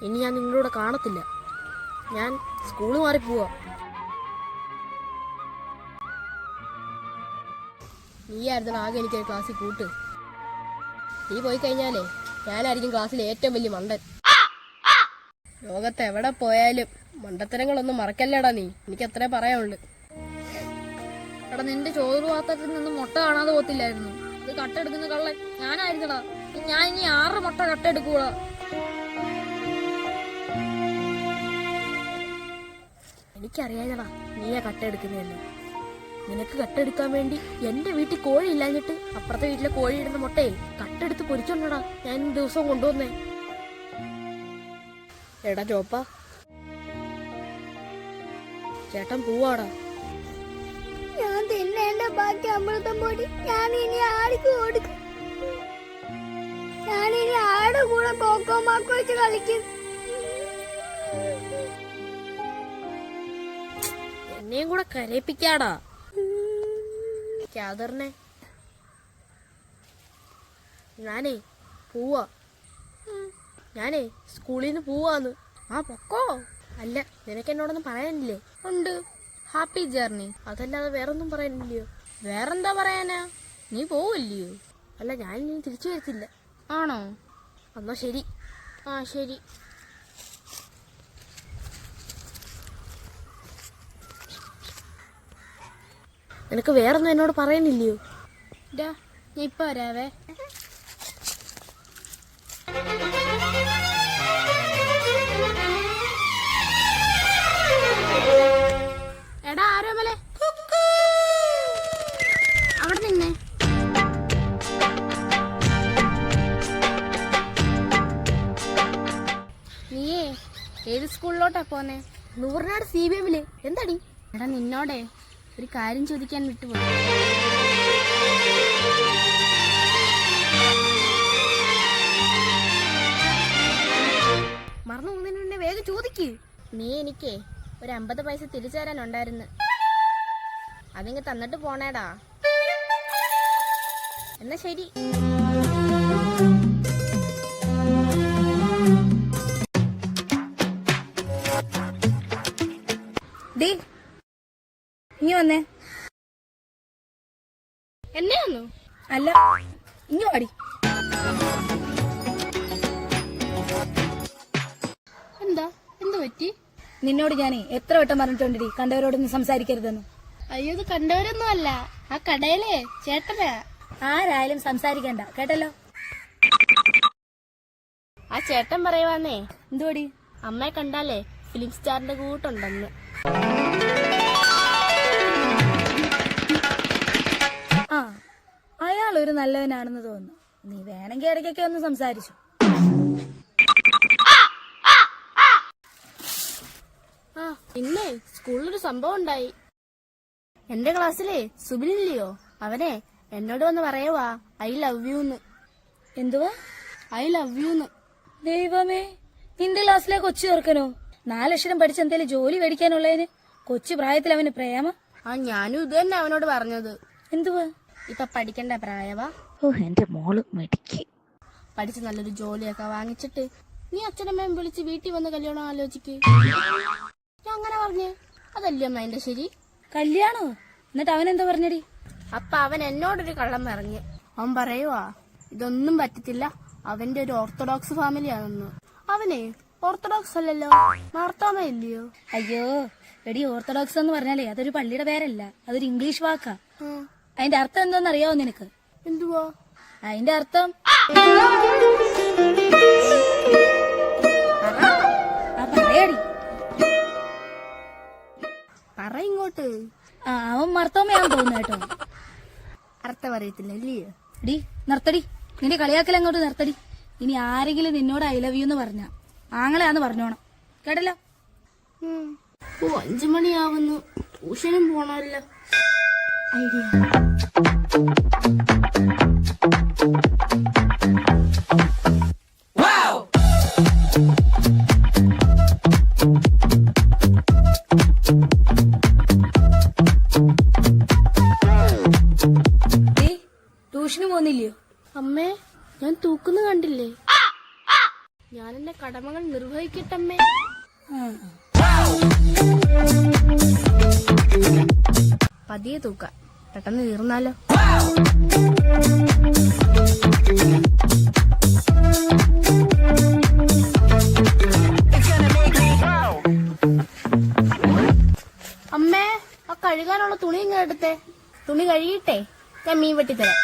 ഇനി ഞാൻ നിങ്ങളോട് കാണത്തില്ല. ഞാൻ സ്കൂള് മാറി പോവാ. നീയായിരുന്നു ആകെ എനിക്കൊരു ക്ലാസ്സിൽ കൂട്ട്. നീ പോയി കഴിഞ്ഞാലേ ഞാനായിരിക്കും ക്ലാസ്സിലെ ഏറ്റവും വലിയ മണ്ടൻ. ലോകത്ത് എവിടെ പോയാലും മണ്ടത്തരങ്ങളൊന്നും മറക്കല്ലേടാ നീ. എനിക്ക് അത്രേ പറയാനുള്ളു. എടാ, നിന്റെ ചോറ് പാത്രത്തിൽ നിന്ന് മുട്ട കാണാതെ പോത്തില്ലായിരുന്നു. ഇത് കട്ടെടുക്കുന്ന കള്ളൻ ഞാനായിരുന്നടാ. ഞാൻ ഇനി 6 മുട്ട കട്ടെടുക്കൂടാ. എനിക്കറിയാഞ്ഞടാ നീയാ കട്ടെടുക്കുന്നതല്ലേ. നിനക്ക് കട്ടെടുക്കാൻ വേണ്ടി എന്റെ വീട്ടിൽ കോഴി ഇല്ലാഞ്ഞിട്ട് അപ്പുറത്തെ വീട്ടിലെ കോഴി ഇടുന്ന മുട്ടയെ കട്ടെടുത്ത് പൊരിച്ചോണ്ടടാ ഞാൻ ദിവസവും കൊണ്ടുവന്നേ. എടാ ചോപ്പ, ചേട്ടൻ പോവാടാ. ഞാൻ തിന്നേണ്ട ബാക്കി അമൃതം പൊടി ഞാൻ ഇനി ആർക്ക് കൊടുക്കും? ഞാൻ ഇനി ആരുടെ കൂടെ കോക്കോ മാക്കോ വെച്ച് കളിക്കും? എന്നെയും കൂടെ കരയിപ്പിക്കാടാ. ക്യാദറിനെ ഞാനേ പോവാ. ഞാനേ സ്കൂളിൽ നിന്ന് പോവാന്ന്. ആ പൊക്കോ. അല്ല, നിനക്ക് എന്നോടൊന്നും പറയാനില്ലേ? ഉണ്ട്, ഹാപ്പി ജേർണി. അതല്ലാതെ വേറൊന്നും പറയാനില്ലയോ? വേറെന്താ പറയാനാ, നീ പോവില്ലയോ? അല്ല, ഞാൻ ഇനി തിരിച്ചു വരത്തില്ല. ആണോ? എന്നാ ശരി. ആ ശരി. നിനക്ക് വേറൊന്നും എന്നോട് പറയാനില്ലയോ? ഞാൻ ഇപ്പൊ വരാവേ. എടാ ആരോമലെ, അവിടെ നിന്നെ. നീയേ ഏത് സ്കൂളിലോട്ടാ പോന്നെ? നൂറിനാട് CBM-ല്. എന്താടി? എടാ, നിന്നോടെ ഒരു കാര്യം ചോദിക്കാൻ വിട്ടുപോയി. മറന്നു പോകുന്നതിന് മുന്നേ വേഗം ചോദിക്ക്. നീ എനിക്ക് ഒരു 50 പൈസ തിരിച്ചു തരാനുണ്ടായിരുന്നു. അതിങ്ങ് തന്നിട്ട് പോണേടാ. എന്നാ ശരി. ഇനി വന്നേ. എന്നെയാന്നു? അല്ല, ഇനി പാടി. എന്താ എന്ത് പറ്റി? നിന്നോട് ഞാനേ എത്ര വട്ടം പറഞ്ഞിട്ടുണ്ടടി കണ്ടവരോടൊന്നും സംസാരിക്കരുതെന്ന്. അയ്യോ, ഇത് കണ്ടവരൊന്നും അല്ല, ആ കടയിലെ ചേട്ടനാ. ആരായാലും സംസാരിക്കണ്ട, കേട്ടല്ലോ? ആ ചേട്ടൻ പറയുവാന്നേ, എന്തുവാടി? അമ്മയെ കണ്ടാലേ ഫിലിം സ്റ്റാറിന്റെ കൂട്ടുണ്ടെന്ന്. ആ, അയാളൊരു നല്ലവനാണെന്ന് തോന്നുന്നു. നീ വേണമെങ്കിൽ ഇടയ്ക്കൊക്കെ ഒന്ന് സംസാരിച്ചു. ആ പിന്നെ സ്കൂളിലൊരു സംഭവം ഉണ്ടായി. എന്റെ ക്ലാസ്സിലെ സുബിനില്ലയോ, അവനെ എന്നോട് വന്ന് പറയുവാ ഐ ലവ് യൂന്ന്. എന്തുവാ ഐ ലവ് യൂന്ന്? ദൈവമേ, നിന്റെ ക്ലാസ്സിലെ കൊച്ചു ചേർക്കനോ? 4 അക്ഷരം പഠിച്ച് എന്തേലും ജോലി മേടിക്കാനുള്ളതിന് കൊച്ചു പ്രായത്തിൽ അവന് പ്രേമ? ആ, ഞാനും ഇത് തന്നെ അവനോട് പറഞ്ഞത്. എന്തുവാ? ഇപ്പൊ പഠിക്കണ്ട പ്രായവാ. ഓ, എന്റെ മോള് മെടിക്ക്. പഠിച്ച് നല്ലൊരു ജോലിയൊക്കെ വാങ്ങിച്ചിട്ട് നീ അച്ഛനമ്മയും വിളിച്ച് വീട്ടിൽ വന്ന് കല്യാണം ആലോചിക്ക്. ഞാൻ അങ്ങനെ പറഞ്ഞേ, അതല്ലേ അമ്മ എന്റെ ശരി? കല്യാണോ? എന്നിട്ട് അവൻ എന്താ പറഞ്ഞടി? അപ്പൊ അവൻ എന്നോടൊരു കള്ളം പറഞ്ഞു. അവൻ പറയുവാ ഇതൊന്നും പറ്റത്തില്ല, അവന്റെ ഒരു ഓർത്തഡോക്സ് ഫാമിലിയാണെന്ന്. അവനെ ഓർത്തഡോക്സ് അല്ലല്ലോ, മാർത്തോമ ഇല്ലയോ? അയ്യോ എടി, ഓർത്തഡോക്സ് എന്ന് പറഞ്ഞാലേ അതൊരു പള്ളിയുടെ പേരല്ല, അതൊരു ഇംഗ്ലീഷ് വാക്കാ. അതിന്റെ അർത്ഥം എന്തോന്ന് അറിയാവോ നിനക്ക്? എന്തുവാ അതിന്റെ അർത്ഥം? പറയാടി. പറ ഇങ്ങോട്ട്. അവൻ മർത്തോമയാന്ന് തോന്നുന്നു കേട്ടോ. അർത്ഥം അറിയത്തില്ല അല്ലയോ? ഡി നിർത്തടി, നിന്റെ കളിയാക്കൽ അങ്ങോട്ട് നിർത്തടി. ഇനി ആരെങ്കിലും നിന്നോട് ഐ ലവ് യു എന്ന് പറഞ്ഞ ആങ്ങളെയാന്ന് പറഞ്ഞോണം, കേട്ടല്ലോ? 5 മണിയാവുന്നു, ട്യൂഷനും പോണല്ലോ. ഐഡിയ. ട്യൂഷന് പോകുന്നില്ലയോ? അമ്മേ, ഞാൻ തൂക്കുന്നു കണ്ടില്ലേ? ഞാൻ എന്റെ കടമകൾ നിർവഹിക്കട്ടമ്മേ. പതിയെ തൂക്ക, പെട്ടെന്ന് തീർന്നാലോ. അമ്മേ, ആ കഴുകാനുള്ള തുണി ഇങ്ങനെ എടുത്തേ. തുണി കഴുകിയിട്ടേ ഞാൻ മീൻ വെട്ടിത്തരാം.